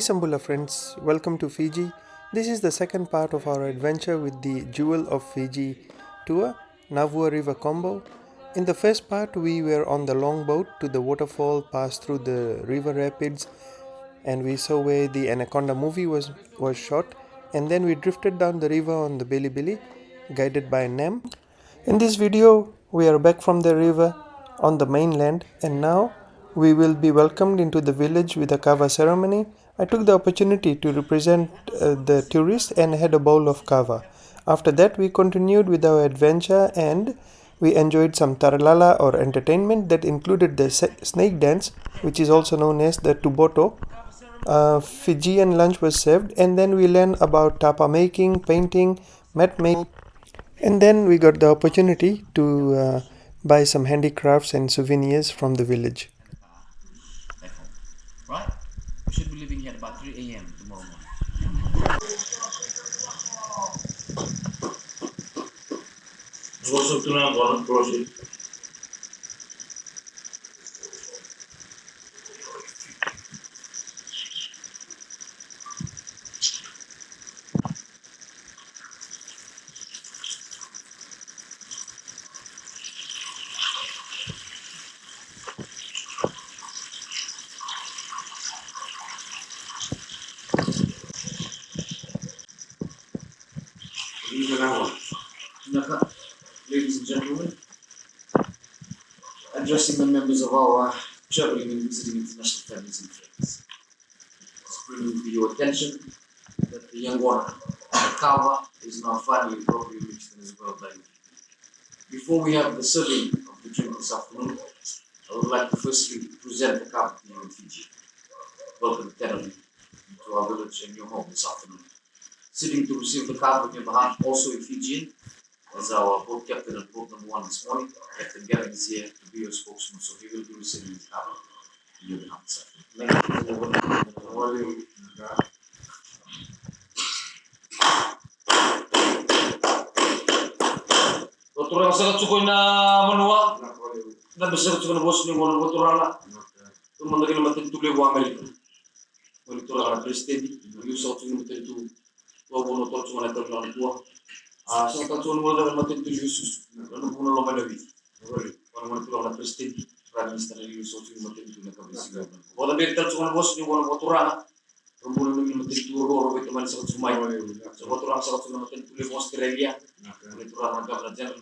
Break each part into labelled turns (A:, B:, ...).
A: Sambula friends, welcome to Fiji. This is the second part of our adventure with the Jewel of Fiji tour, Navua River Combo. In the first part, we were on the longboat to the waterfall, passed through the river rapids, and we saw where the Anaconda movie was shot. And then we drifted down the river on the Billy Billy, guided by Nam. In this video, we are back from the river on the mainland, and now we will be welcomed into the village with a kava ceremony. I took the opportunity to represent the tourists and had a bowl of kava. After that, we continued with our adventure and we enjoyed some taralala or entertainment that included the snake dance, which is also known as the tuboto. Fijian lunch was served, and then we learned about tapa making, painting, mat making, and then we got the opportunity to buy some handicrafts and souvenirs from the village.
B: Back home. Right? We should be leaving here at about 3 a.m. tomorrow morning. Ladies and gentlemen, addressing the members of our traveling and visiting international families and friends. Let's bring to your attention that the young water, the kava, is now finally properly mixed and is well blended. Before we have the serving of the drink this afternoon, I would like to firstly present the kava to you in Fiji. Welcome tenderly to our village and your home this afternoon. Sitting to receive the kava in your behalf, also in Fijian, as our boat captain at boat number 1 this morning. Captain Gavin is here to be your spokesman, so he will be receiving the kava in your behalf this afternoon. Orang sangat suka na menua, na bisa suka na bos ni orang orang tu mandang kita mati tu lewa Amerika, orang orang presiden, you saw tu mati tu, orang orang tu cuma nak terlalu tua, sangat cuma orang mati tu Yesus, orang orang lama lagi, orang orang presiden, prime minister you saw tu mati tu nak kabisi. Orang betul cuma bos ni orang orang Rumbulan mati tu orang itu mana sangat semai, sebab orang sangat cuma mati tu lewa Australia, orang orang belajar.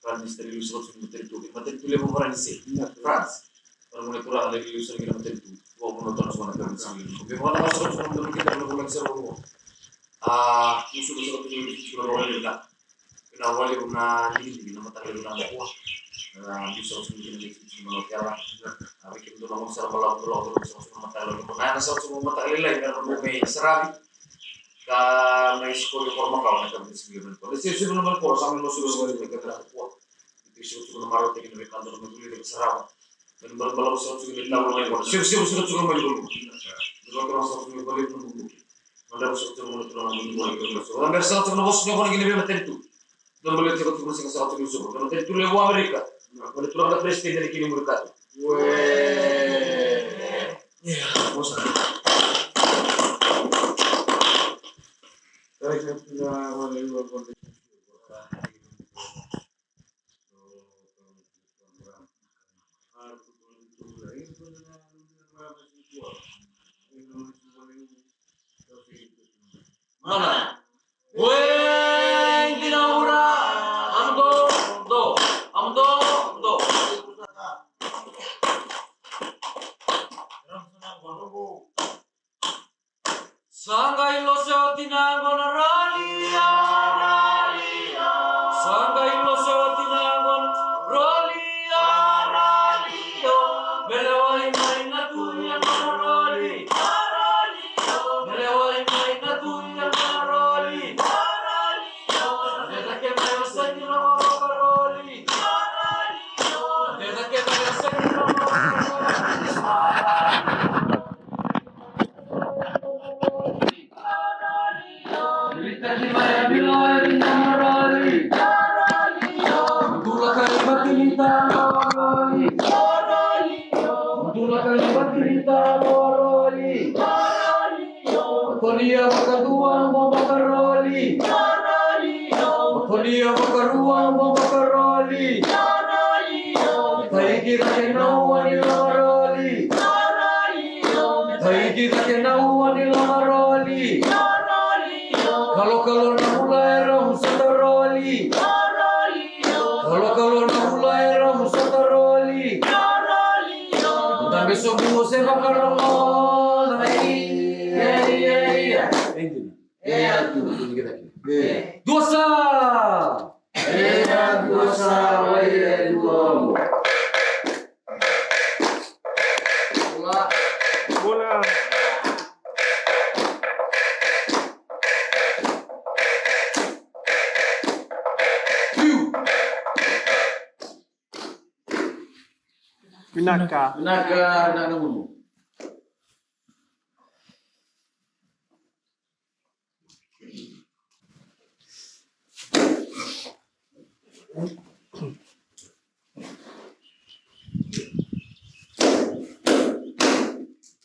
B: Minister you saw to Materi to live over and say, France. Orang mulai kurang lagi usaha kita materi itu. Wah, menonton semua negara sendiri. Bagaimana masuk ke dalam kita melakukan sesuatu? Musuh sesuatu yang sudah orang lihat. Kena awal yang guna ini, nama tadi guna Navua. Bisa mungkin di Malaysia. Bikin tu nama serba lalu semua mata lalu. Nah, semua mata lain dan rumah serabi. Karena sekolah formal kalau mereka bersih dengan kalau sebelum mereka sambil masuk sekolah mereka terlalu kuat itu sebelum maru tekin mereka kantor menjuli dari serang dan berbalau sesuatu yang tahu lagi sebelum juga menjuli juga orang sesuatu yang boleh menunggu ada sesuatu yang boleh terlalu menunggu orang bersesuatu yang bosnya orang ini memang tentu dan boleh sesuatu yang sesuatu yang suruh dan tentu lewu Amerika boleh turun ada presiden dari kini mereka ya bosan. Mana? Weh, dinaura, amdo. Sangai lo sa tinangon ralia. Sangai lo sa tinangon ralia. Melewai mai na tuya maroli. Melewai mai na tuya maroli. Deda ke mai wasani na maroli. Deda ke mai wasani na maroli. Motolia makaduang bomba karoli. Motolia makaruang bomba karoli. Taigi rakenau anila maroli. Taigi rakenau anila maroli. Kalau namula era musataroli. Kalau namula era musataroli. Udah besok dulu saya bakal nongol. Dosa. Dosa wae dua.
A: Bula. Vinaka.
B: Vinaka nanamu.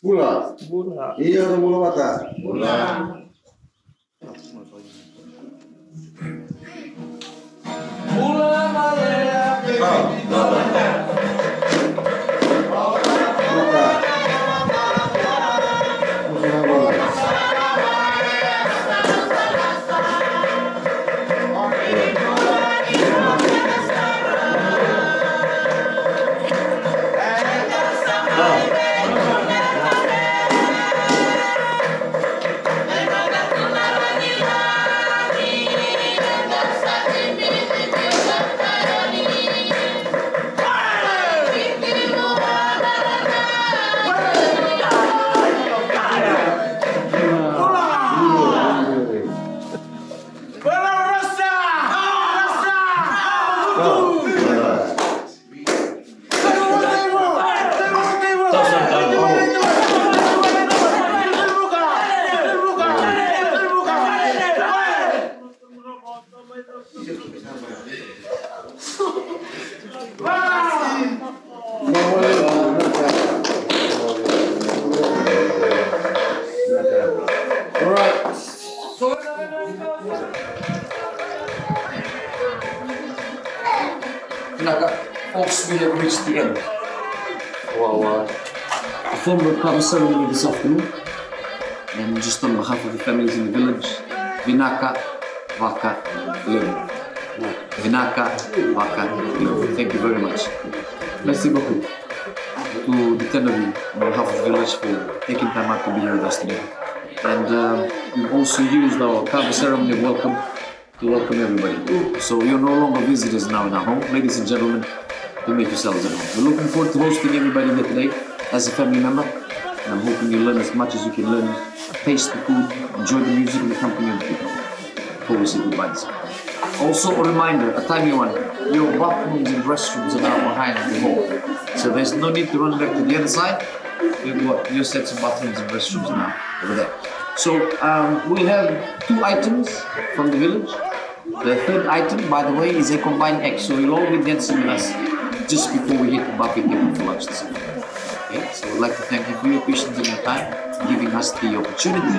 C: Bula.
A: Bula.
C: Iya, ada bula mata.
B: Bula. Bula malaya.
C: Mata. Usaha bola.
B: Folks, we have reached the end of our formal kava ceremony this afternoon. And just on behalf of the families in the village, Vinaka, Vaka, Lemu. Vinaka, Vaka, Lemu. Thank you very much. Merci beaucoup to the 10 of you on behalf of the village for taking time out to be here with us today. And we've also used our kava ceremony of welcome to welcome everybody. So you're no longer visitors now in our home. Ladies and gentlemen, to make yourselves at home. We're looking forward to hosting everybody here today as a family member. And I'm hoping you learn as much as you can learn, taste the food, enjoy the music and the company of the people. Before we say goodbye. Also a reminder, a timely one, your bathrooms and restrooms are now behind the hall. So there's no need to run back to the other side. We've got your sets of bathrooms and restrooms now over there. So we'll have 2 items from the village. The third item, by the way, is a combined egg. So you'll all be dancing with us just before we hit the buffet table for lunch this evening. Okay, so I'd like to thank you for your patience and your time, giving us the opportunity to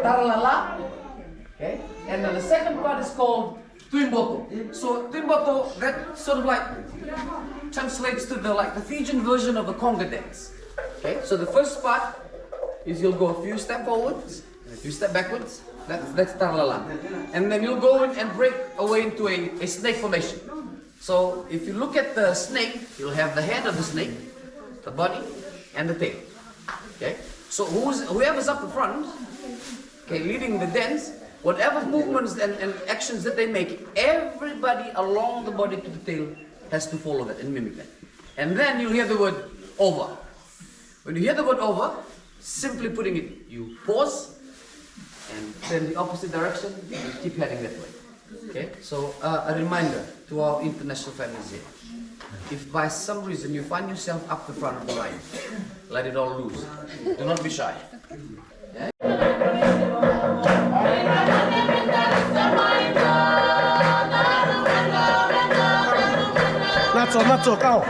D: taralala. Okay? And then the second part is called Twimboto. So Twimboto, that sort of like translates to the Fijian version of the conga dance. Okay? So the first part is you'll go a few steps forwards, and a few steps backwards. That's taralala. And then you'll go in and break away into a snake formation. So if you look at the snake, you'll have the head of the snake, the body, and the tail. Okay? So whoever's up the front, okay, leading the dance, whatever movements and actions that they make, everybody along the body to the tail has to follow that and mimic that. And then you'll hear the word over. When you hear the word over, simply putting it, you pause and then the opposite direction, you keep heading that way. Okay? So a reminder to our international families here. If by some reason you find yourself up the front of the line, let it all loose. Do not be shy. Yeah?
C: Not so, go.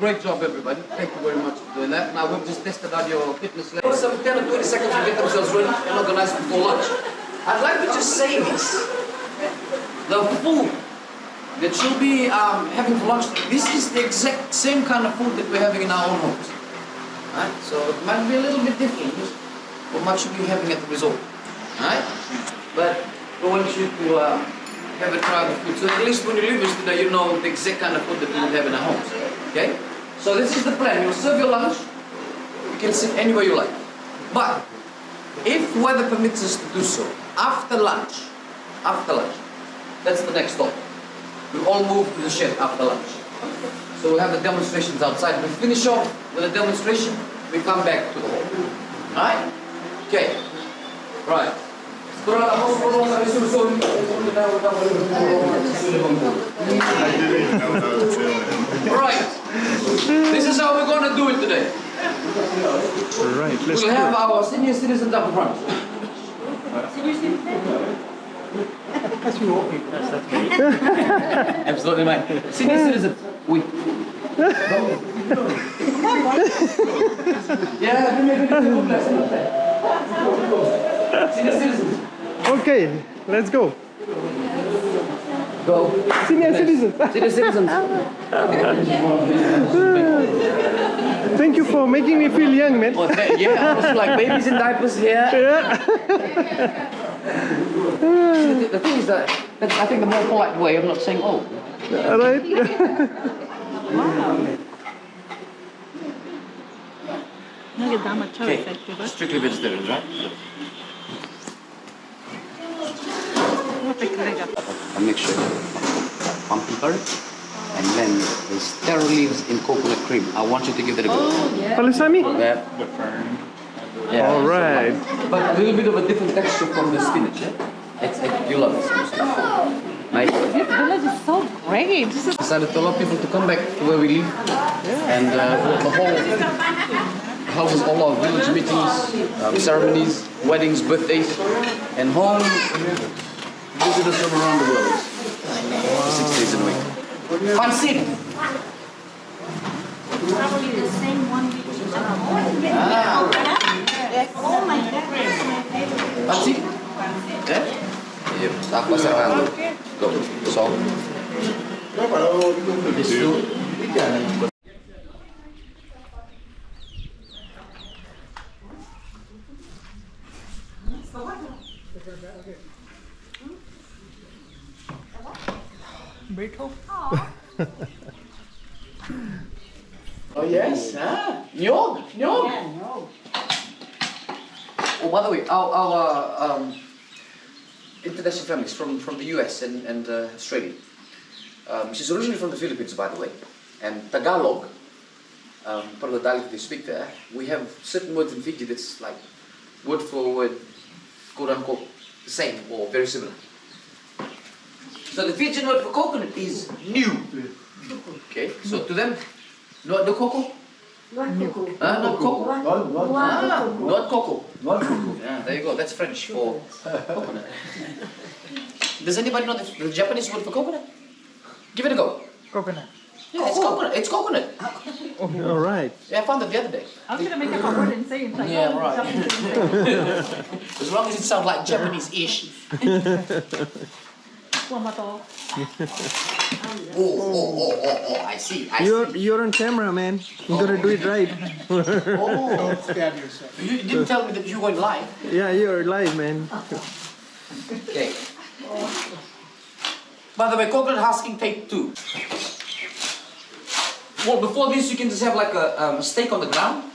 D: Great job, everybody. Thank you very much for doing that. Now, we've just tested out your fitness level. Some 10 or 20 seconds to get themselves ready and organized before lunch. I'd like to just say this. The food that you'll be having for lunch, this is the exact same kind of food that we're having in our own homes. Right? So it might be a little bit different from what you'll be having at the resort. Right? But we want you to have a try of the food. So at least when you leave us today, you know the exact kind of food that we would have in our homes. Okay? So this is the plan. You'll serve your lunch. You can sit anywhere you like. But if weather permits us to do so, after lunch, that's the next stop. We all move to the shed after lunch. So we'll have the demonstrations outside. We finish off with a demonstration, we come back to the hall. Alright? Okay. Right. Right. This is how we're going to do it today.
A: Right, let's
D: We'll have our senior citizens up front. Absolutely, mate. Senior citizens, we. Yeah, senior citizens.
A: Okay, let's go.
D: Go.
A: Senior citizens.
D: Senior citizens.
A: Thank you for making me feel young, man.
D: Oh, yeah, I was like babies in diapers here.
A: Yeah.
D: The thing is that I think the more polite way of not saying oh.
A: All right.
D: Okay, strictly vegetarians, right? A mixture of pumpkin curry and then there's taro leaves in coconut cream. I want you to give that a go.
A: Palusami?
D: Yeah. Yeah.
A: All right.
D: But a little bit of a different texture from the spinach, yeah? You love it. Nice.
E: This village is so great.
D: Decided to allow people to come back to where we live. And the whole houses all our village meetings, ceremonies, weddings, birthdays, and home visitors from around the world. 6 days in a week. Fancy!
E: Probably the same one which oh my god, that's my favorite.
D: Fancy? Yeah? Yep, tapa serrano. Go. So. This two. Oh yes, nyog. Oh, by the way, our international families from the US and Australia. She's originally from the Philippines, by the way, and Tagalog, part of the dialect they speak there. We have certain words in Fiji that's like word for word, quote unquote, the same or very similar. So the Fijian word for coconut is new. Okay, so to them, not the cocoa? Not cocoa. Not cocoa. Not cocoa. Yeah, there you go. That's French for coconut. Does anybody know the Japanese word for coconut? Give it a go.
F: Coconut.
D: Yeah, it's coconut. It's coconut.
A: All right.
D: Yeah, I found it the other day.
E: I was gonna make up a word and say it like
D: Yeah, right. As long as it sounds like Japanese-ish.
E: Kumato.
D: Oh, I see.
A: You're on camera, man. You gotta do it right.
D: Oh. You didn't tell me that you went live.
A: Yeah, you're live, man.
D: Okay. By the way, coconut husking take 2. Well, before this, you can just have like a steak on the ground,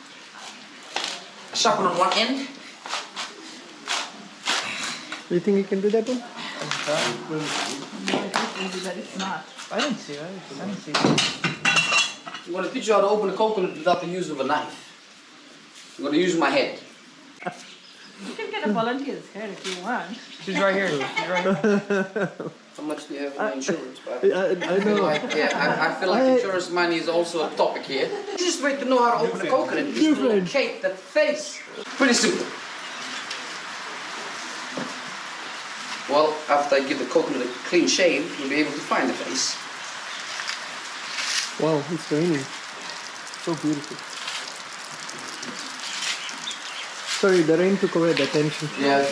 D: sharpen on one end.
A: You think you can do that one?
E: It's not.
F: I didn't see it.
D: I'm going to teach you how to open a coconut without the use of a knife. I'm going to use my head.
E: You can get a volunteer's head if you want.
F: She's right here.
D: How much do you have in insurance? But
A: I know.
D: I feel like insurance money is also a topic here. The easiest way to know how to open a coconut is to locate the face. Pretty simple. Well, after I give the coconut a clean shave, you'll be able to find the face.
A: Wow, it's raining. So beautiful. Sorry, the rain took away the attention.
D: Yeah.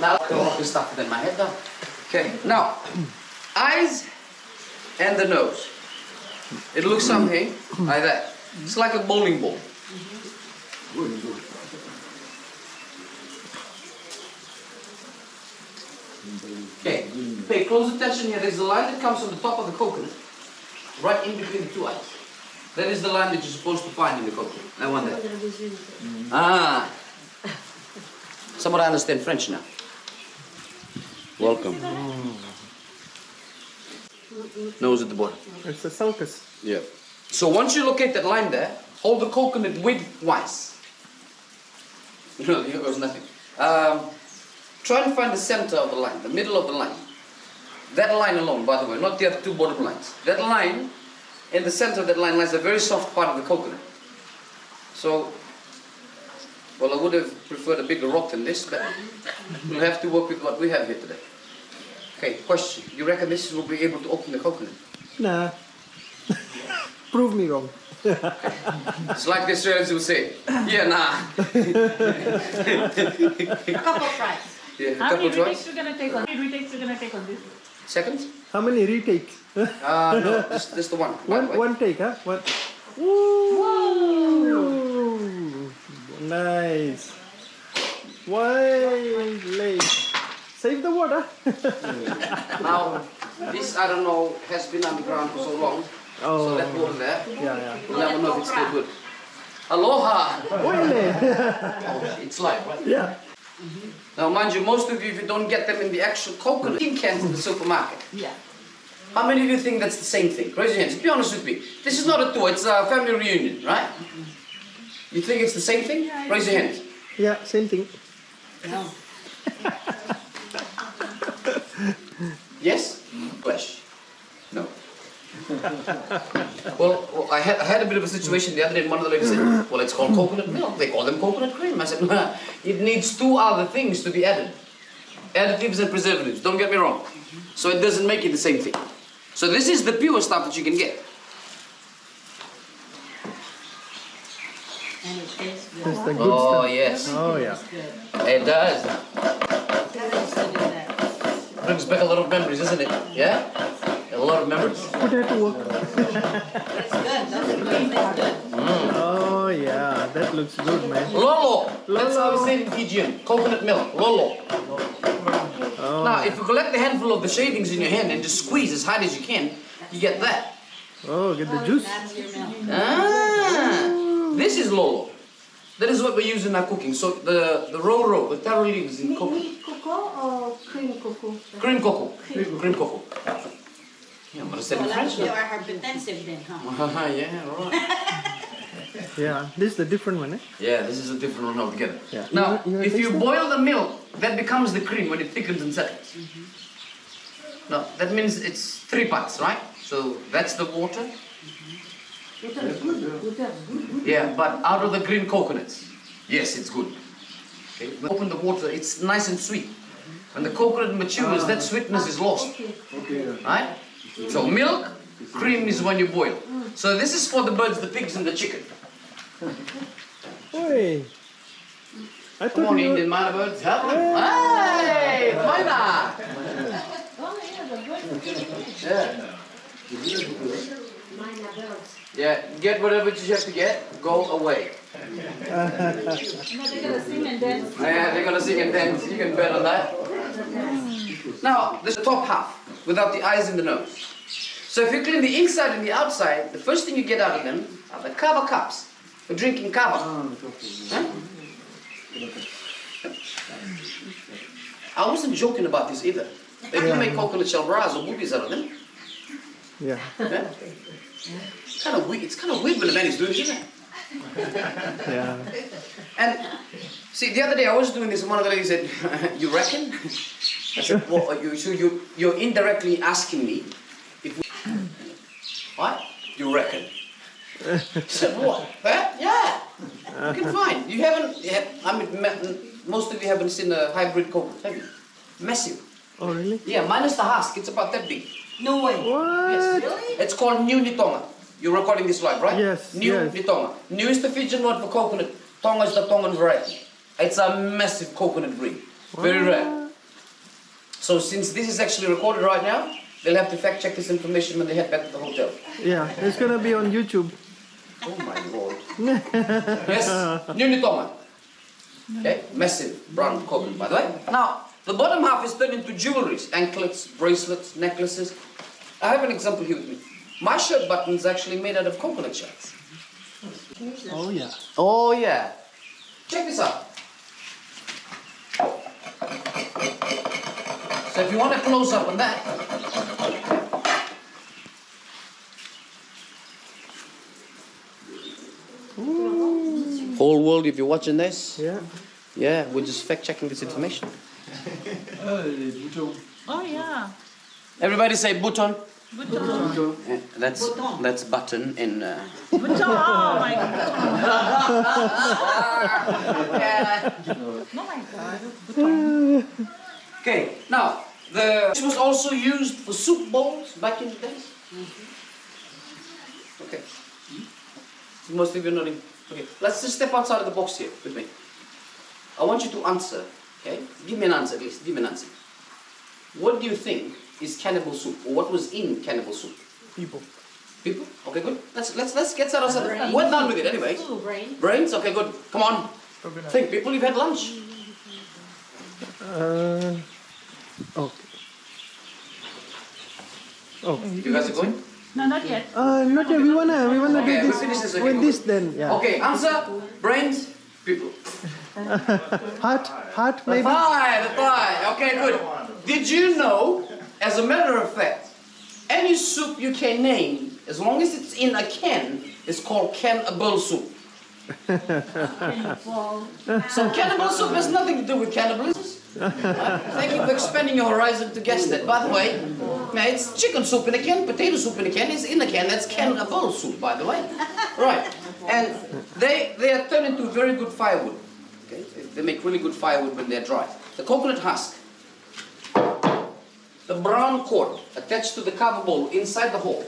D: Now, I'll stuff it in my head now. Okay, now, eyes and the nose. It looks something like that. It's like a bowling ball. Okay, pay close attention here. There's a line that comes from the top of the coconut, right in between the 2 eyes. That is the line that you're supposed to find in the coconut. I want that. Ah. Somewhat I understand French now. Welcome. Nose at the bottom.
A: It's a sulcus.
D: Yeah. So once you locate that line there, hold the coconut widthwise. No, here goes nothing. Try and find the center of the line, the middle of the line. That line alone, by the way, not the other two bottom lines. That line, in the center of that line lies a very soft part of the coconut. So, well, I would have preferred a bigger rock than this, but we'll have to work with what we have here today. Okay, question. You reckon this will be able to open the coconut?
A: Nah. Prove me wrong.
D: It's like the Australians would say, yeah, nah.
E: A couple of tries.
D: Yeah, a
E: How
D: couple
E: many
D: of
E: retakes
D: tries.
E: you gonna take on? How many retakes you gonna take on this?
D: Seconds?
A: How many retakes?
D: No, this the one. By the way.
A: One take, huh? One. Woo! Nice. Wide leg. Save the water.
D: Now, this, I don't know, has been underground for so long. So that water there,
A: Yeah.
D: we'll never know if it's still good. Aloha!
A: Oile.
D: Oh, it's live, right?
A: Yeah.
D: Now, mind you, most of you, if you don't get them in the actual coconut tin cans in the supermarket,
E: Yeah.
D: how many of you think that's the same thing? Raise your hands. Be honest with me. This is not a tour, it's a family reunion, right? You think it's the same thing? Raise your hands.
A: Yeah, same thing.
E: No.
D: Yes? Flesh? No. Well, I had a bit of a situation the other day, and one of the ladies said, well, it's called coconut milk. They call them coconut cream. I said, no, it needs two other things to be added. Additives and preservatives, don't get me wrong. So it doesn't make it the same thing. So this is the pure stuff that you can get.
E: And it tastes good.
A: That's the good
D: Oh,
A: stuff.
D: yes.
A: Oh, yeah.
D: It does.
E: That is to do that.
D: Brings back a lot of memories, isn't it? Yeah? A lot of memories.
A: Put it to work.
E: It's good. Those cream is good.
A: Oh, yeah. That looks good, man.
D: Lolo. That's how we
A: Lolo.
D: say it in Fijian. Coconut milk. Lolo.
A: Oh.
D: Now, if you collect a handful of the shavings in your hand and just squeeze as hard as you can, you get that.
A: Oh, get the juice.
E: That's your milk.
D: Ah, this is lolo. That is what we use in our cooking. So the row, the taro leaves in cocoa.
E: Meat cocoa or cream cocoa?
D: Cream cocoa. Cream cocoa. Yeah, I'm gonna say it in
E: Well,
D: French
E: you
D: now.
E: are hypertensive then, huh?
D: Yeah, right.
A: Yeah, this is the different one, eh?
D: Yeah, this is a different one altogether.
A: Yeah.
D: Now,
A: You wanna
D: if you
A: taste it?
D: boil the milk, that becomes the cream when it thickens and settles. Now, that means it's 3 parts, right? So that's the water.
E: Water is good. Water is good.
D: Yeah, but out of the green coconuts. Yes, it's good. Okay. When you open the water, it's nice and sweet. When the coconut matures, that sweetness is lost. Right? So milk, cream is when you boil. So this is for the birds, the pigs, and the chicken.
A: Hey. I
D: Come
A: thought
D: on,
A: you
D: Indian
A: were...
D: mother birds, help them. Hey, why not?
E: Oh, yeah, the good.
D: Yeah.
E: Mine are birds.
D: Yeah, get whatever you have to get, go away.
E: No, they're gonna sing and dance.
D: Yeah, they're gonna sing and dance, you can bet on that. Now, there's the top half, without the eyes and the nose. So if you clean the inside and the outside, the first thing you get out of them are the kava cups for drinking kava. Huh? I wasn't joking about this either. They can make coconut shell bras or boobies out of them.
A: Yeah.
D: Yeah? It's kind of weird when a man is doing it, isn't it?
A: Yeah.
D: And see, the other day I was doing this, and one of the ladies said, "You reckon?" I said, "Well, you're indirectly asking me if we... What? You reckon?" She said, "What? That? Yeah. You can find. You haven't. I mean, most of you haven't seen a hybrid coconut, have you? Massive.
A: Oh, really?
D: Yeah, minus the husk. It's about that big.
E: No way.
A: What?
D: Yes. It's called New Tonga. You're recording this live, right?
A: Yes,
D: New
A: yes.
D: Tonga. New is the Fijian word for coconut. Tonga is the Tongan variety. It's a massive coconut ring. Very rare. So since this is actually recorded right now, they'll have to fact check this information when they head back to the hotel.
A: Yeah, it's gonna be on YouTube.
D: Oh my lord. Yes, New Tonga. Okay, massive brown coconut, by the way. Now, the bottom half is turned into jewelries, anklets, bracelets, necklaces. I have an example here with me. My shirt button is actually made out of coconut shells.
A: Oh, yeah.
D: Oh yeah. Check this out. So if you want a close up on that, whole world, if you're watching this,
A: Yeah.
D: Yeah, we're just fact checking this information.
E: Oh yeah.
D: Everybody say button.
E: Button.
D: That's button in.
E: Button. Oh my god. Oh my god. Button.
D: Okay, now this was also used for soup bowls back in the days. Okay. Most of you are nodding. Okay, let's just step outside of the box here with me. I want you to answer. Okay, give me an answer at least. Give me an answer. What do you think is cannibal soup, or what was in cannibal soup?
A: People.
D: People? Okay, good. Let's get started outside. We're done with it anyway.
E: Ooh, brain.
D: Brains? Okay, good. Come on. Think, people, you've had lunch.
A: Okay. Oh.
D: You guys are going?
E: No, not yet.
A: Not yet. We wanna
D: Okay,
A: do
D: we
A: this.
D: finish this.
A: With this then, yeah.
D: Okay, answer. Brains. People.
A: Heart maybe.
D: The thigh. Okay, good. Did you know, as a matter of fact, any soup you can name, as long as it's in a can, is called cannibal soup. So cannibal soup has nothing to do with cannibalism. Thank you for expanding your horizon to guess that. By the way, it's chicken soup in a can, potato soup in a can is in a can. That's cannibal soup, by the way. Right. And they are turned into very good firewood. Okay? They make really good firewood when they're dry. The coconut husk, the brown cord attached to the kava bowl inside the hole,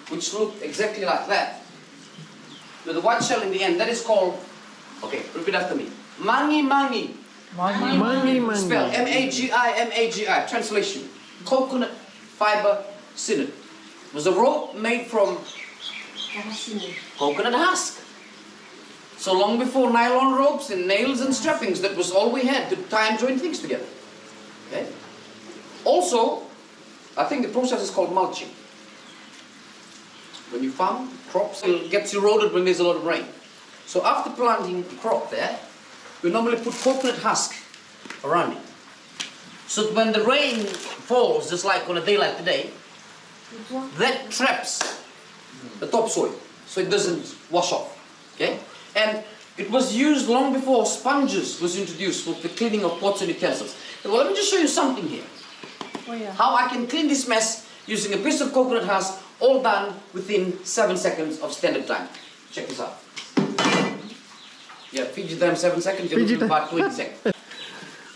D: which looked exactly like that, with the white shell in the end, that is called, okay, repeat after me, mangi mangi.
A: Mangi.
D: Spell M-A-G-I. Translation, coconut fiber sinnet. It was a rope made from coconut husk. So long before nylon ropes and nails and strappings, that was all we had to tie and join things together. Okay? Also, I think the process is called mulching. When you farm crops, it gets eroded when there's a lot of rain. So after planting the crop there, we normally put coconut husk around it. So that when the rain falls, just like on a day like today, that traps the topsoil, so it doesn't wash off. Okay? And it was used long before sponges was introduced for the cleaning of pots and utensils. Well, let me just show you something here.
E: Oh yeah.
D: How I can clean this mess using a piece of coconut husk, all done within 7 seconds of standard time. Check this out. Yeah, Fiji time 7 seconds, you're looking about 20 seconds.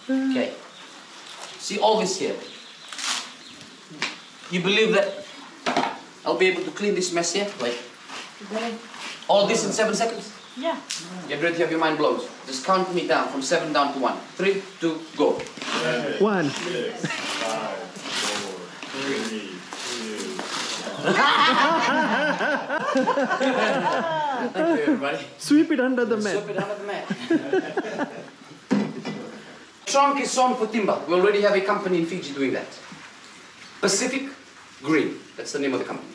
D: Okay. See all this here. You believe that I'll be able to clean this mess here? Wait. All this in 7 seconds?
E: Yeah.
D: Get ready to have your mind blown. Just count me down from 7 down to 1. 3, 2, go.
A: 1.
F: 6, 5, 4, 3, 2.
D: Thank you, everybody.
A: Sweep it under the mat.
D: Sweep it under the mat. Trunk is on for timber. We already have a company in Fiji doing that. Pacific Green. That's the name of the company.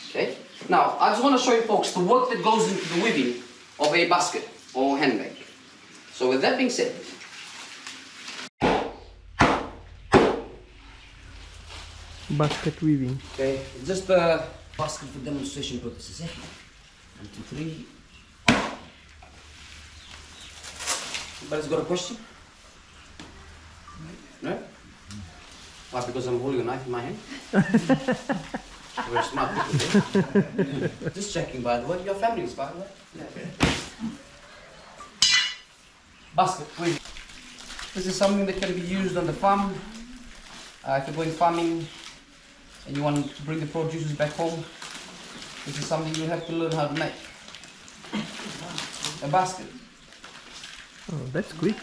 D: Okay? Now, I just want to show you folks the work that goes into the weaving of a basket or handbag. So with that being said,
A: Basket weaving.
D: okay, just a basket for demonstration purposes. 1, 2, 3. Anybody's got a question? No? Why? Because I'm holding a knife in my hand? Very smart people there. Just checking, by the way. Your families, by the way. Yeah. Basket weaving. This is something that can be used on the farm. If you're going farming and you want to bring the produce back home, this is something you have to learn how to make. A basket.
A: Oh, that's quick.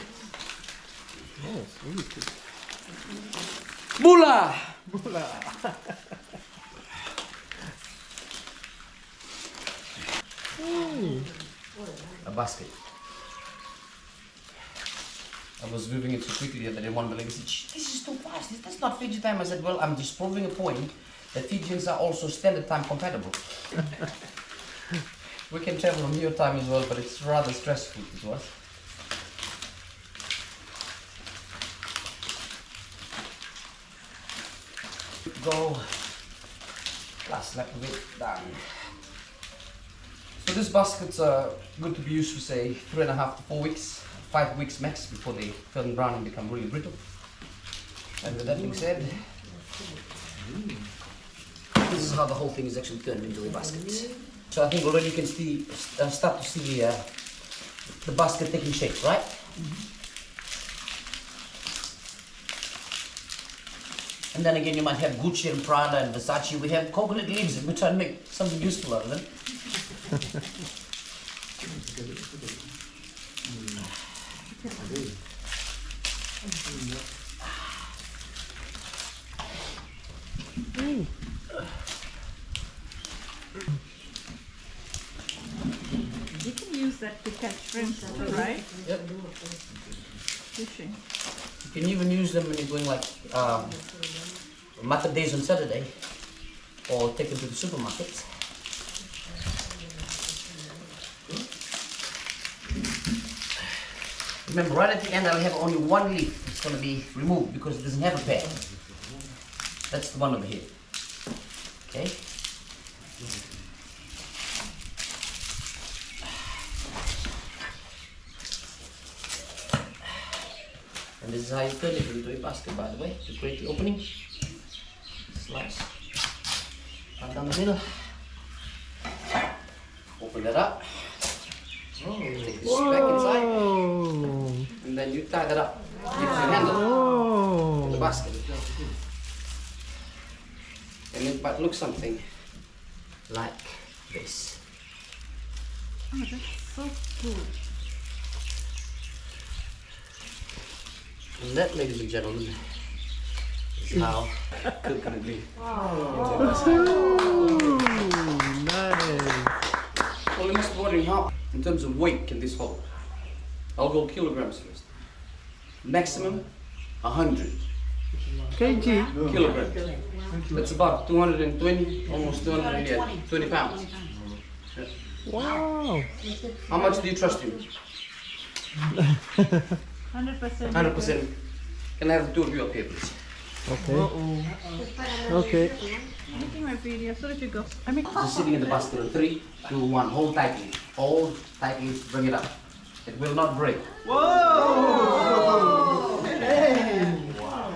A: Yes, really quick.
D: Bula! A basket. I was moving it so quickly that everyone believed me. Said, this is too fast. That's not Fiji time. I said, well, I'm just proving a point that Fijians are also standard time compatible. We can travel on your time as well, but it's rather stressful to us. Go. Last lap of it done. So these baskets are good to be used for say 3.5 to 4 weeks. 5 weeks max before they turn brown and become really brittle. And with that being said, this is how the whole thing is actually turned into a basket. So I think already you can see, start to see the basket taking shape, right? And then again, you might have Gucci and Prada and Versace. We have coconut leaves, and we try and make something useful out of them.
E: You can use that to catch shrimp, right?
D: Yep.
E: Fishing.
D: You can even use them when you're doing like market days on Saturday, or take them to the supermarket. Remember, right at the end, I'll have only one leaf. It's going to be removed because it doesn't have a pair. That's the one over here. Okay. And this is how you turn it into a basket, by the way, to create the opening. Slice. Right down the middle. Open that up. Take this back inside. And then you tie that up. Give it a handle to the basket. And it might look something like this.
E: Oh, that's so cool.
D: And that, ladies and gentlemen, is how coconut leaf.
A: Nice.
D: Well, you must be wondering how, in terms of weight, can this hold? I'll go kilograms first. Maximum 100
A: kg.
D: kilograms. That's about 220, almost 220 pounds. Yeah.
A: Wow.
D: How much do you trust him?
E: 100%.
D: 100%. Can I have the two of you up here, please?
A: Okay. Okay.
E: Making my video, so if you go. I mean,
D: Just sitting in the basket in 3, 2, 1. Hold tightly. Hold tightly. Bring it up. It will not break.
A: Whoa! Hey! Wow.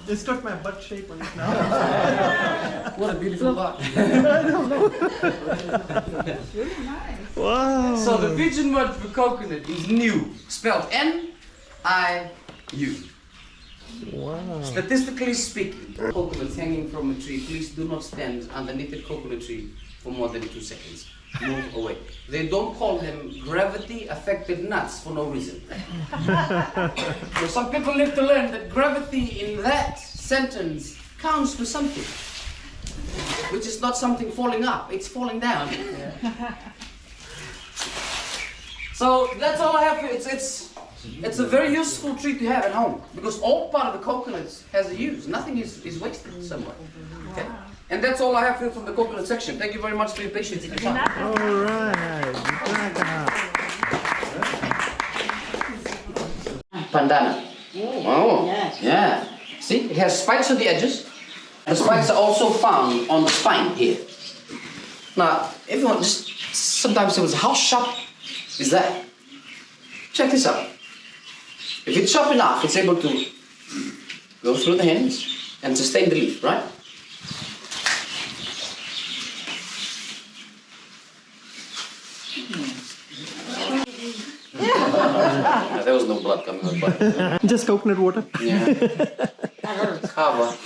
A: This took my butt shape on it now.
D: What a beautiful lot.
A: Wow.
D: So the Fijian word for coconut is new, spelled N-I-U.
A: Wow.
D: Statistically speaking, coconuts hanging from a tree, please do not stand underneath a coconut tree for more than 2 seconds. Move away. They don't call them gravity-affected nuts for no reason. So some people need to learn that gravity in that sentence counts for something, which is not something falling up, it's falling down. So that's all I have for you. It's a very useful tree to have at home because all part of the coconuts has a use. Nothing is wasted somewhere. Okay? And that's all I have for you from the coconut section. Thank you very much for your patience and your time.
A: All right.
D: Bandana. Oh, yeah. See, it has spikes on the edges. The spikes are also found on the spine here. Now, everyone just sometimes says, how sharp is that? Check this out. If it's sharp enough, it's able to go through the hands and sustain the leaf, right? There was no blood coming out, but
A: Just coconut water.
D: yeah. Kava.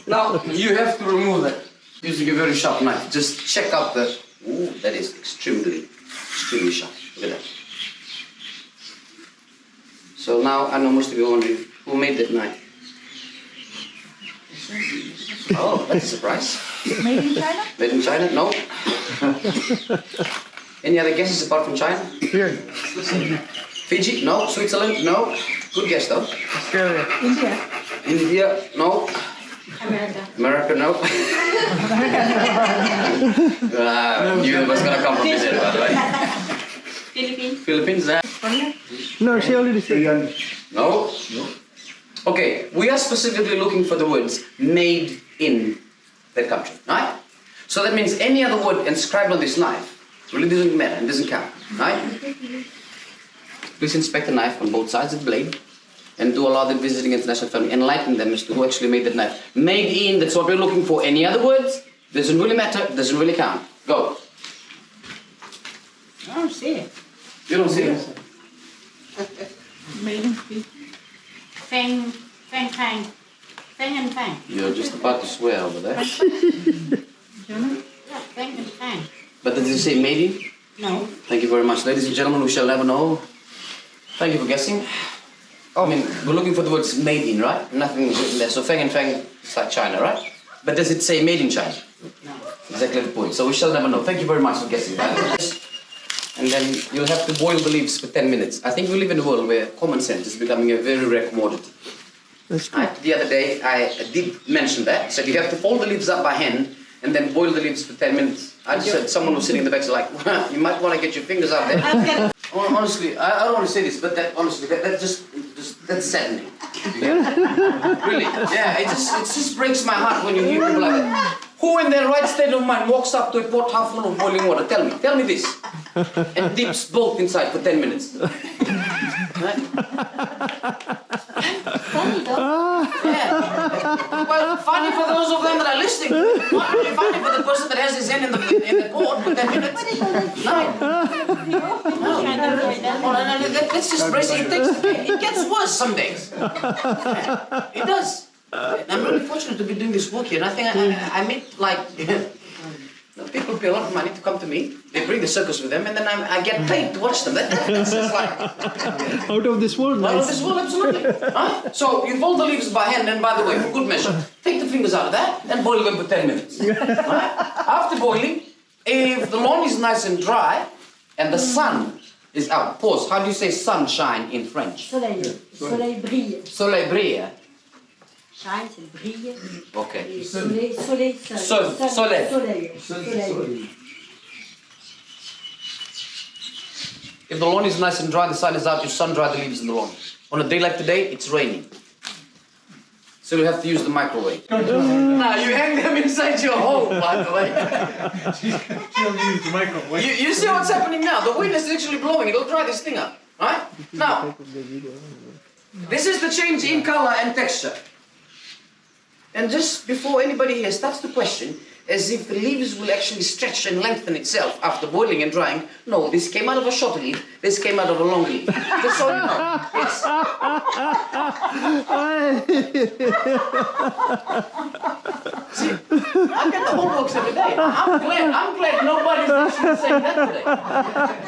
D: Now you have to remove that using a very sharp knife. Just check out the. Ooh, that is extremely sharp. Look at that. So now I know most of you are wondering who made that knife. Oh, that's a surprise.
E: made in China?
D: Made in China? No. Any other guesses apart from China?
A: Here.
D: Fiji? No. Switzerland? No. Good guess though.
A: Australia.
E: India.
D: India? No. America? No. Knew it was gonna come from this area, by the way. Philippines?
A: No, she already said.
D: No. Okay, we are specifically looking for the words made in that country, right? So that means any other word inscribed on this knife really doesn't matter and doesn't count. right? Please inspect the knife on both sides of the blade and do allow the visiting international family, enlighten them as to who actually made that knife. Made in, that's what we're looking for. Any other words? Doesn't really matter, doesn't really count. Go.
E: I don't see it.
D: You don't see it?
E: Made in Fiji. Fang, fang, fang. Fang and fang.
D: You're just about to swear over there.
E: German? Yeah, fang and fang.
D: But does it say made in?
E: No.
D: Thank you very much. Ladies and gentlemen, we shall never know. Thank you for guessing. I mean, we're looking for the words made in, right? Nothing is written there. So fang and fang, it's like China, right? But does it say made in China?
E: No.
D: Exactly the point. So we shall never know. Thank you very much for guessing that. And then you'll have to boil the leaves for 10 minutes. I think we live in a world where common sense is becoming a very rare commodity. The other day, I did mention that. Said you have to fold the leaves up by hand and then boil the leaves for 10 minutes. I just said, someone was sitting in the back, so like, well, you might want to get your fingers out there. Honestly, I don't want to say this, but that just that's saddening. Really, yeah, it just breaks my heart when you hear people like that. Who in their right state of mind walks up to a pot half full of boiling water? Tell me this. And dips both inside for 10 minutes. Right?
E: Funny though.
D: Yeah. Well, funny for those of them that are listening. Not really funny for the person that has his hand in the pot for 10 minutes. No. Let's just brace it. It gets worse some days. It does. And I'm really fortunate to be doing this work here. And I think I meet like people pay a lot of money to come to me. They bring the circus with them, and then I get paid to watch them. That's just like
A: Out of this world,
D: out of this world, absolutely. Huh? So you fold the leaves by hand, and by the way, for good measure, take the fingers out of that and boil them for 10 minutes. Right? After boiling, if the lawn is nice and dry and the sun is out, pause. How do you say sunshine in French?
G: Soleil. Soleil brille.
D: Soleil brille.
G: Shine, c'est brille.
D: Okay.
G: Et soleil, soleil,
D: Soleil.
G: soleil. Soleil.
D: If the lawn is nice and dry, the sun is out, you sun dry the leaves in the lawn. On a day like today, it's raining. So you have to use the microwave. Now you hang them inside your home, by the way. You see what's happening now? The wind is literally blowing. It'll dry this thing up, right? Now, this is the change in color and texture. And just before anybody here starts to question, as if the leaves will actually stretch and lengthen itself after boiling and drying, no, this came out of a short leaf, this came out of a long leaf. Just so you know. Yes. See, I get the homeworks every day. I'm glad nobody's actually saying that today.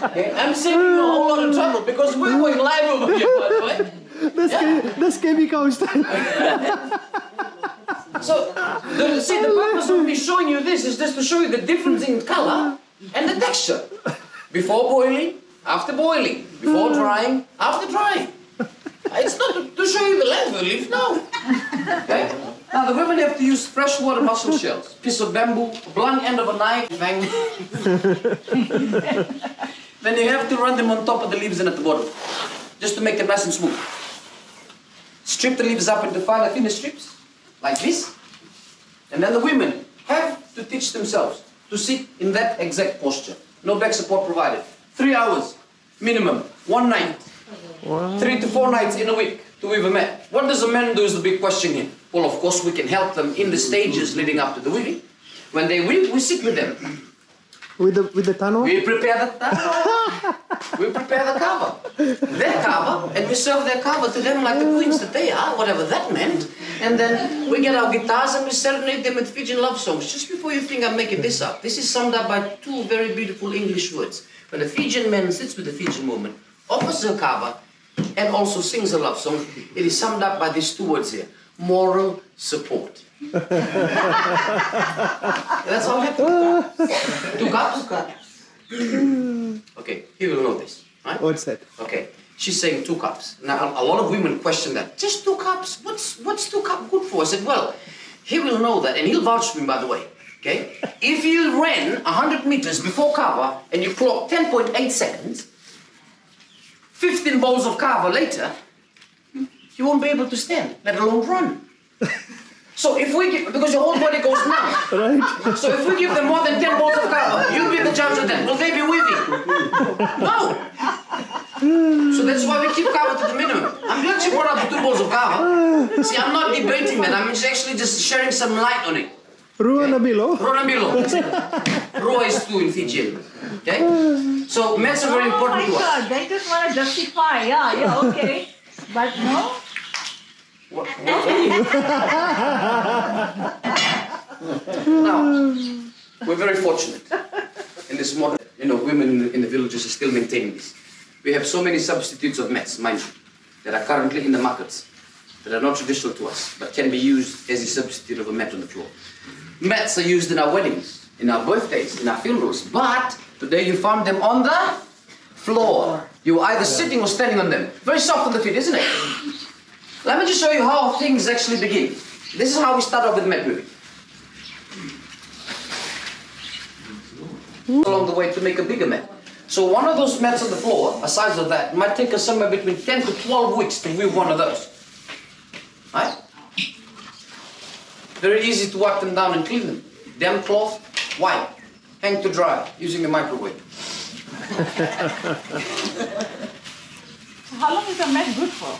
D: Okay? I'm saving you a whole lot of trouble because we're going live over here, by the way.
A: That's KB cow style.
D: So, the purpose of me showing you this is just to show you the difference in color and the texture. Before boiling, after boiling. Before drying, after drying. It's not to show you the length of the leaf, no. Okay? Now, the women have to use freshwater mussel shells, piece of bamboo, blunt end of a knife, bang. Then you have to run them on top of the leaves and at the bottom, just to make them nice and smooth. Strip the leaves up into finer, thinner strips. Like this, and then the women have to teach themselves to sit in that exact posture. No back support provided. 3 hours minimum, one night. Wow. 3 to 4 nights in a week to weave a mat. What does a man do is the big question here. Well, of course, we can help them in the stages leading up to the weaving. When they weave, we sit with them.
A: With the tano?
D: We prepare the tano. We prepare the kava. Their kava, and we serve their kava to them like the queens that they are, whatever that meant. And then we get our guitars and we serenade them with Fijian love songs. Just before you think I'm making this up, this is summed up by 2 very beautiful English words. When a Fijian man sits with a Fijian woman, offers her kava, and also sings a love song, it is summed up by these 2 words here. Moral support. That's all I have to do. 2 cups? 2 cups. Okay, he will know this, right?
A: What's that?
D: Okay, she's saying 2 cups. Now, a lot of women question that. Just 2 cups? What's 2 cups good for? I said, well, he will know that, and he'll vouch for me, by the way. Okay? If you ran 100 meters before kava and you clocked 10.8 seconds, 15 bowls of kava later, you won't be able to stand, let alone run. So So if we give, because your whole body goes numb.
A: Right.
D: So if we give them more than 10 balls of kava, you be the judge of that. Will they be weaving? No. So that's why we keep kava to the minimum. I'm glad you brought up the 2 balls of kava. See, I'm not debating that. I'm actually just sharing some light on it.
A: Rua Nabilo.
D: Ronabilo. Rua is 2 in Fijian. Okay? So mats are very important to us.
H: God, they just want to justify. Yeah, okay. But no.
D: Now, we're very fortunate in this modern, women in the villages are still maintaining this. We have so many substitutes of mats, mind you, that are currently in the markets that are not traditional to us, but can be used as a substitute of a mat on the floor. Mats are used in our weddings, in our birthdays, in our funerals, but today you found them on the floor. You were either sitting or standing on them. Very soft on the feet, isn't it? Let me just show you how things actually begin. This is how we start off with mat weaving. Along the way to make a bigger mat. So one of those mats on the floor, a size of that, might take us somewhere between 10 to 12 weeks to weave one of those. Right? Very easy to wipe them down and clean them. Damp cloth, wipe, hang to dry using a microwave.
H: How long is a mat good for?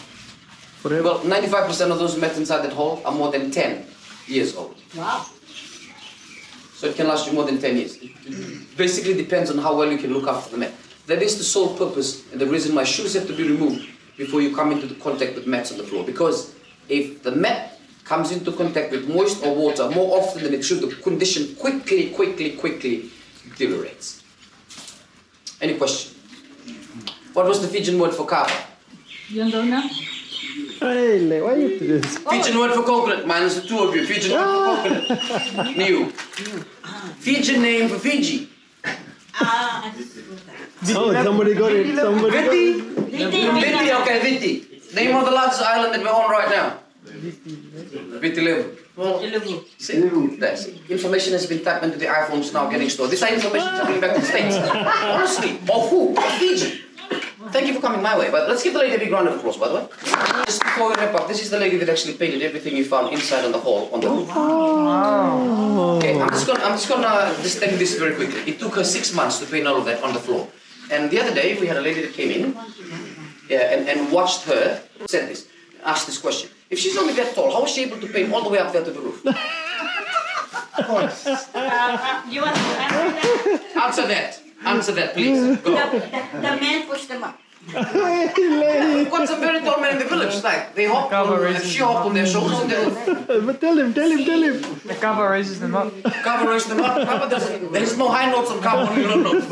A: Forever.
D: Well, 95% of those mats inside that hole are more than 10 years old.
H: Wow.
D: So it can last you more than 10 years. It basically depends on how well you can look after the mat. That is the sole purpose and the reason why shoes have to be removed before you come into the contact with mats on the floor. Because if the mat comes into contact with moist or water more often than it should, the condition quickly deteriorates. Any question? What was the Fijian word for kava?
H: You don't know?
A: Hey, why you do this?
D: Fijian word for coconut, minus the 2 of you. Fijian word for coconut. New. Fijian name for Fiji.
A: Oh, somebody got it. Somebody got
D: Viti?
A: it.
D: Viti, okay, Viti. Name of the largest island that we're on right now. Viti Levu. See? That's it. Information has been tapped into the iPhones now getting stored. This information is coming back to the States. Honestly, of who? Of Fiji. Thank you for coming my way, but let's give the lady a big round of applause, by the way. Just before we wrap up, this is the lady that actually painted everything you found inside on the hall on the roof. Okay, I'm just gonna just tell you this very quickly. It took her 6 months to paint all of that on the floor. And the other day, we had a lady that came in and watched her, said this, asked this question. If she's only that tall, how was she able to paint all the way up there to the roof?
E: You want to answer that?
D: Answer that, please. Go.
E: The man pushed them up.
D: We've got some very tall men in the village, like they hop on, she hop on their shoulders and they
A: But tell him.
I: The cover raises them up.
D: cover raise them up. There's no high notes on cover, only low notes.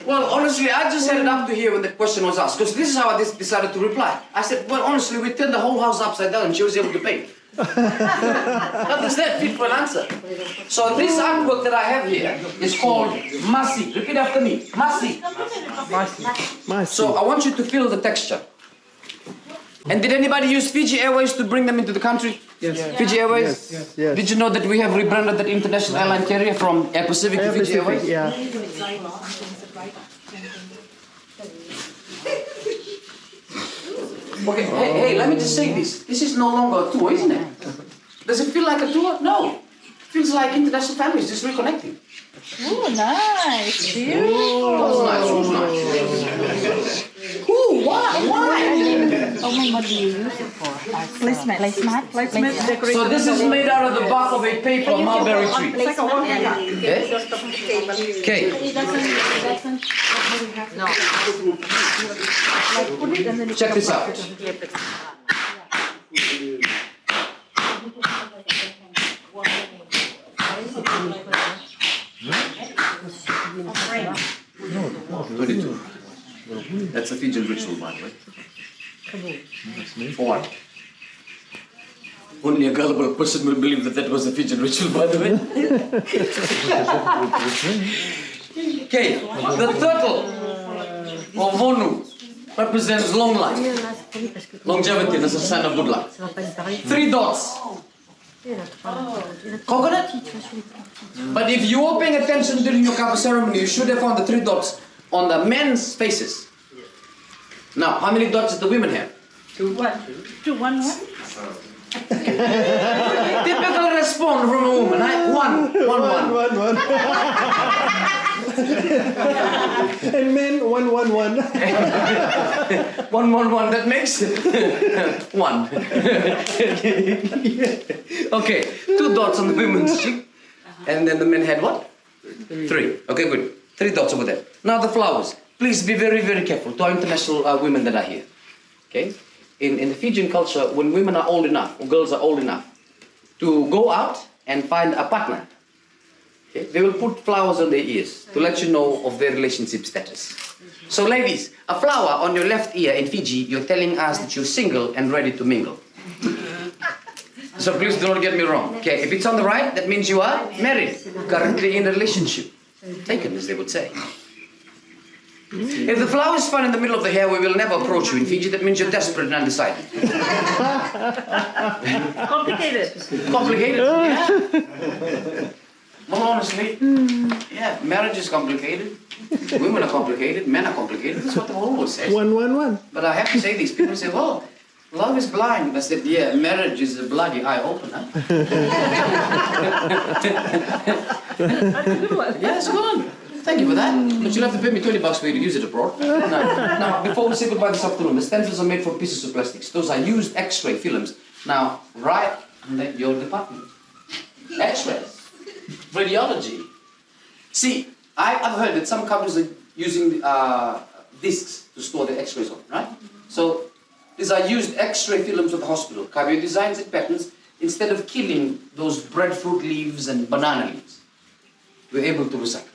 D: Well, honestly, I just had it up to here when the question was asked, because this is how I decided to reply. I said, well, honestly, we turned the whole house upside down and she was able to paint. That is that fit for an answer. So this artwork that I have here is called masi. Repeat after me. Masi. So I want you to feel the texture. And did anybody use Fiji Airways to bring them into the country?
A: Yes.
D: Fiji Airways?
A: Yes.
D: Did you know that we have rebranded that international airline carrier from Air Pacific to Fiji Airways?
A: Yeah.
D: Okay, hey, let me just say this. This is no longer a tour, isn't it? Does it feel like a tour? No. It feels like international families just reconnecting.
H: Oh, nice. Beautiful.
D: That was nice, that was nice. Ooh, why?
H: Oh, what do you use it for? Placemat. Decoration.
D: So this is made out of the bark of a paper mulberry tree.
H: It's like a walking gun.
D: Okay.
H: No. Like put it and then
D: Check this out. That's a Fijian ritual, by the way. For what? Only a gullible person will believe that that was a Fijian ritual, by the way. Okay, the turtle, or vonu, represents long life, longevity, as a sign of good luck. 3 dots. Coconut? But if you were paying attention during your kava ceremony, you should have found the 3 dots on the men's faces. Now, how many dots did the women have?
H: 2, 1. 2, 1, 1.
D: Typical response from a woman, right? One.
A: And men, one.
D: 1, that makes one. Okay, 2 dots on the women's cheek, and then the men had what? 3. Okay, good. 3 dots over there. Now the flowers. Please be very, very careful to our international women that are here. Okay? In the Fijian culture, when women are old enough, or girls are old enough, to go out and find a partner, okay, they will put flowers on their ears to let you know of their relationship status. So ladies, a flower on your left ear in Fiji, you're telling us that you're single and ready to mingle. So please do not get me wrong. Okay, if it's on the right, that means you are married, currently in a relationship. Taken, as they would say. If the flower is found in the middle of the hair, we will never approach you in Fiji. That means you're desperate and undecided.
H: Complicated.
D: Complicated, yeah. Well, honestly, yeah, marriage is complicated. Women are complicated. Men are complicated. That's what the always says.
A: 1.
D: But I have to say this. People say, well, love is blind. I said, yeah, marriage is a bloody eye-opener.
H: That's a good one.
D: Yeah, it's good. Thank you for that. But you'll have to pay me $20 for you to use it abroad. Now, before we say goodbye this afternoon, the stencils are made from pieces of plastics. Those are used X-ray films. Now, right under your department. X-rays. Radiology. See, I've heard that some companies are using discs to store their X-rays on, right? So, these are used X-ray films of the hospital. Kavya designs and patterns. Instead of killing those breadfruit leaves and banana leaves, we're able to recycle.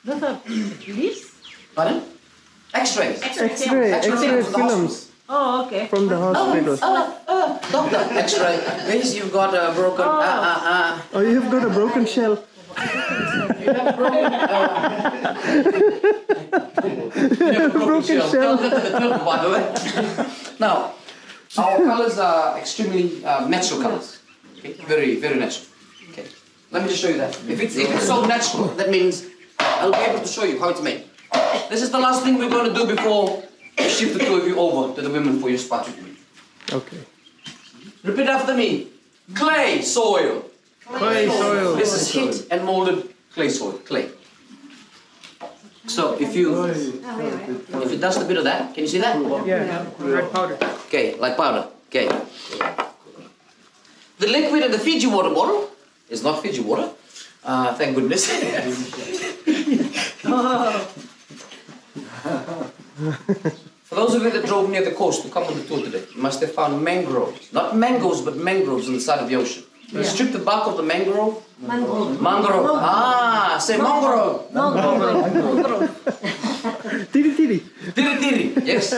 H: Those are leaves?
D: Pardon? X-rays.
A: X-ray films
H: Oh, okay.
A: from the hospital.
D: Doctor, X-ray. Yes, you've got a broken.
A: Oh, you've got a broken shell.
D: You have a broken. You have a broken shell. Tell that to the turtle, by the way. Now, our colors are extremely natural colors. Okay? Very, very natural. Okay. Let me just show you that. If it's so natural, that means I'll be able to show you how it's made. This is the last thing we're going to do before we shift the 2 of you over to the women for your spa treatment.
A: Okay.
D: Repeat after me. Clay soil.
A: Clay soil.
D: This is heat and molded clay soil. Clay. So if you dust a bit of that, can you see that?
I: Yeah, red powder.
D: Okay, like powder. Okay. The liquid in the Fiji water bottle is not Fiji water. Thank goodness. For those of you that drove near the coast to come on the tour today, you must have found mangroves. Not mangoes, but mangroves on the side of the ocean. Yeah. Strip the bark of the mangrove. Mangrove. Ah, say mangrove.
A: Tiri tiri.
D: Tiri tiri, yes.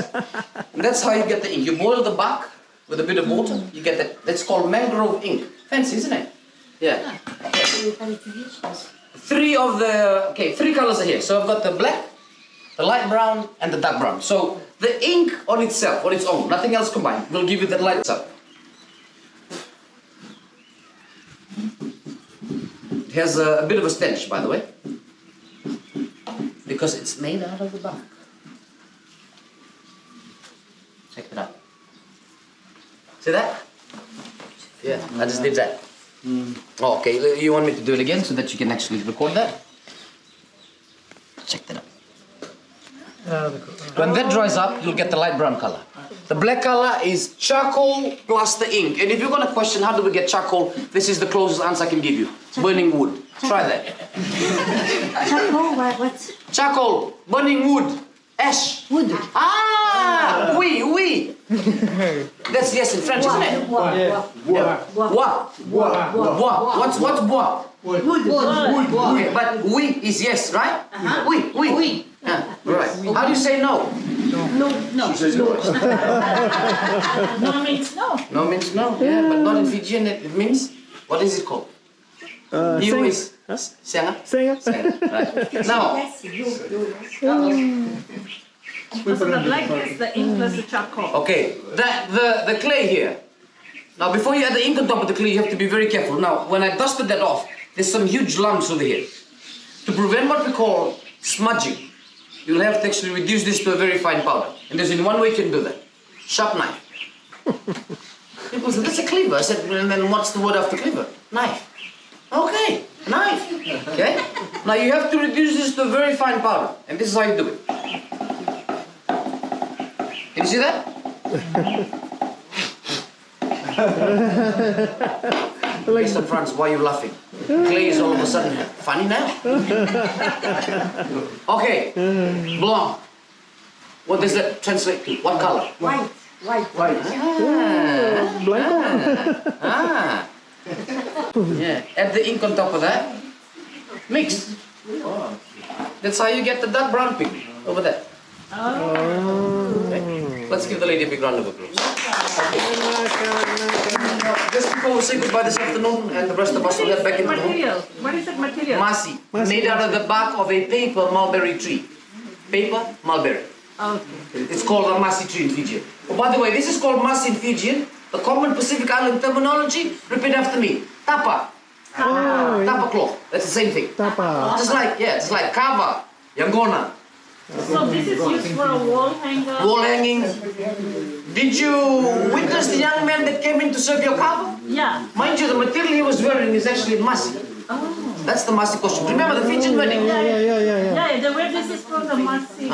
D: And that's how you get the ink. You boil the bark with a bit of water, you get that. That's called mangrove ink. Fancy, isn't it? Yeah. 3 colors are here. So I've got the black, the light brown, and the dark brown. So the ink on itself, on its own, nothing else combined, will give you that light up. It has a bit of a stench, by the way, because it's made out of the bark. Check it out. See that? Yeah, I just did that. Oh, okay, you want me to do it again so that you can actually record that? Check that out. When that dries up, you'll get the light brown color. The black color is charcoal plus the ink. And if you're going to question how do we get charcoal, this is the closest answer I can give you. Burning wood. Try that.
G: Charcoal, what?
D: Charcoal, burning wood, ash.
G: Wood.
D: Ah, oui. That's yes in French, isn't it?
G: Bois.
D: Bois. What's bois?
G: Wood.
D: Okay, but oui is yes, right? Oui. Right. How do you say no?
G: No.
H: No means no.
D: No means no. Yeah, but not in Fijian. It means, what is it called? You is senga. Right. Now.
H: So the black is the ink plus the charcoal.
D: Okay, the clay here. Now before you add the ink on top of the clay, you have to be very careful. Now, when I dusted that off, there's some huge lumps over here. To prevent what we call smudging, you'll have to actually reduce this to a very fine powder. And there's only one way you can do that. Sharp knife. People said, that's a cleaver. I said, and then what's the word after cleaver? Knife. Okay, knife. Okay? Now you have to reduce this to a very fine powder. And this is how you do it. Can you see that? Mr. Franz, why are you laughing? Clay is all of a sudden funny now. Okay, blonde. What does that translate to? What color?
G: White.
D: Yeah, add the ink on top of that. Mix. That's how you get the dark brown pigment over there. Okay. Let's give the lady a big round of applause. Just before we say goodbye this afternoon, and the rest of us will get back into the home.
H: What is that material?
D: Masi, made out of the bark of a paper mulberry tree. Paper mulberry.
H: Okay.
D: It's called a masi tree in Fijian. Oh, by the way, this is called masi in Fijian. The common Pacific Island terminology, repeat after me. Tapa. Tapa cloth. That's the same thing.
A: Tapa.
D: Just like, yeah, it's like kava, yangona.
H: So this is used for a wall hanger?
D: Wall hanging. Did you witness the young man that came in to serve your kava?
H: Yeah.
D: Mind you, the material he was wearing is actually masi.
H: Oh.
D: That's the masi costume. Remember the Fijian wedding?
H: Yeah, the way this is called the masi.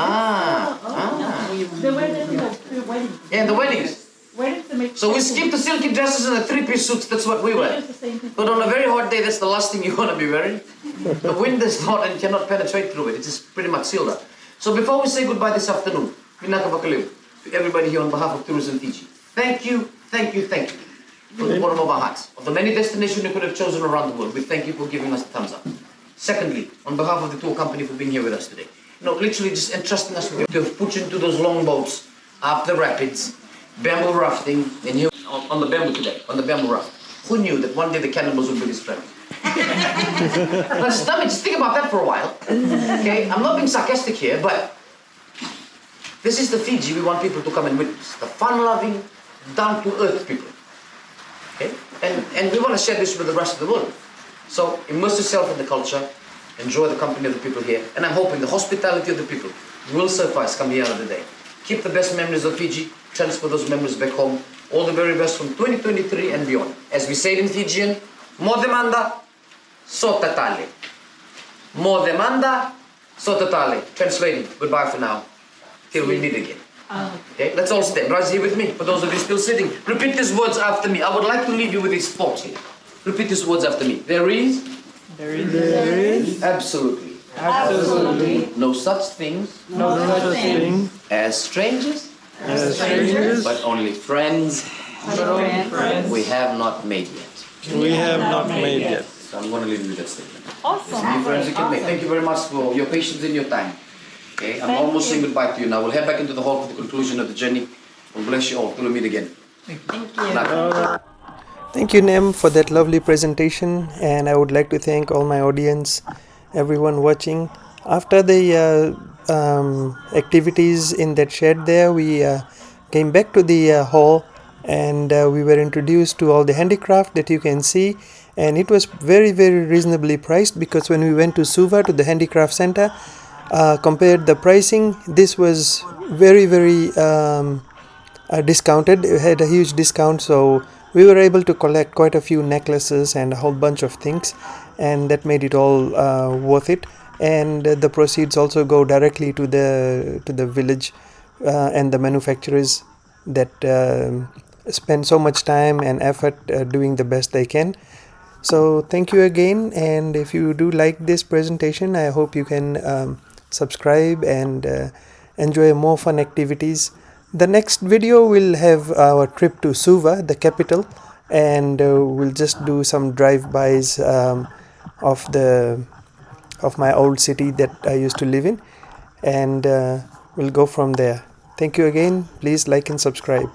H: The way this is the wedding.
D: Yeah, the weddings.
H: Weddings to make.
D: So we skip the silky dresses and the three-piece suits. That's what we wear.
H: The same thing.
D: But on a very hot day, that's the last thing you want to be wearing. The wind is hot and cannot penetrate through it. It's just pretty much sealed up. So before we say goodbye this afternoon, to everybody here on behalf of Tourism Fiji, thank you from the bottom of our hearts. Of the many destinations you could have chosen around the world, we thank you for giving us the thumbs up. Secondly, on behalf of the tour company for being here with us today, literally just entrusting us with to have put you into those long boats up the rapids, bamboo rafting, and here on the bamboo today, on the bamboo raft. Who knew that one day the cannibals would be this friendly? Just think about that for a while. Okay, I'm not being sarcastic here, but this is the Fiji we want people to come and witness. The fun-loving, down-to-earth people. Okay, and we want to share this with the rest of the world. So immerse yourself in the culture, enjoy the company of the people here, and I'm hoping the hospitality of the people will suffice come the end of the day. Keep the best memories of Fiji, transfer those memories back home. All the very best from 2023 and beyond. As we say it in Fijian, mo demanda, so tatale. Mo demanda, so tatale. Translating, goodbye for now, till we meet again. Okay, let's all stand. Rise here with me. For those of you still sitting, repeat these words after me. I would like to leave you with these thoughts here. Repeat these words after me. There is absolutely no such things as strangers, but only friends we have not made yet. So I'm going to leave you with that statement.
H: Awesome.
D: Any friends you can make. Thank you very much for your patience and your time. Okay, I'm almost saying goodbye to you now. We'll head back into the hall for the conclusion of the journey. God bless you all. Till we meet again.
H: Thank you.
A: Thank you, Nem, for that lovely presentation, and I would like to thank all my audience, everyone watching. After the activities in that shed there, we came back to the hall, and we were introduced to all the handicraft that you can see, and it was very, very reasonably priced, because when we went to Suva, to the handicraft center, compared the pricing, this was very, very discounted. It had a huge discount, so we were able to collect quite a few necklaces and a whole bunch of things, and that made it all worth it. And the proceeds also go directly to the village and the manufacturers that spend so much time and effort doing the best they can. So thank you again, and if you do like this presentation, I hope you can subscribe and enjoy more fun activities. The next video will have our trip to Suva, the capital, and we'll just do some drive-bys of my old city that I used to live in, and we'll go from there. Thank you again. Please like and subscribe.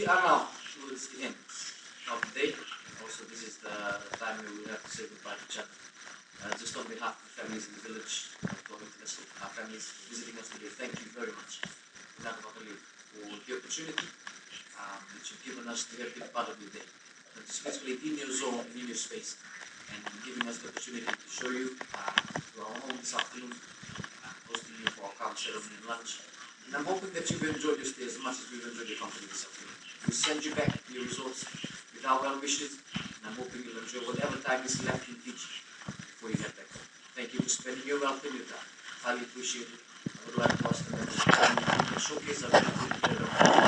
D: we are now towards the end of the day. Also, this is the time where we have to say goodbye to each other. Just on behalf of the families in the village, going to our families visiting us today, thank you very much for the opportunity that you've given us to have been part of your day. Especially in your zone and in your space, and giving us the opportunity to show you to our home this afternoon, hosting you for our kava ceremony and lunch. And I'm hoping that you've enjoyed your stay as much as we've enjoyed your company this afternoon. We send you back to your resorts with our well wishes, and I'm hoping you'll enjoy whatever time is left in Fiji before you head back home. Thank you for spending your wealth and your time. Highly appreciate it. I would like to ask the members of the family to showcase our beautiful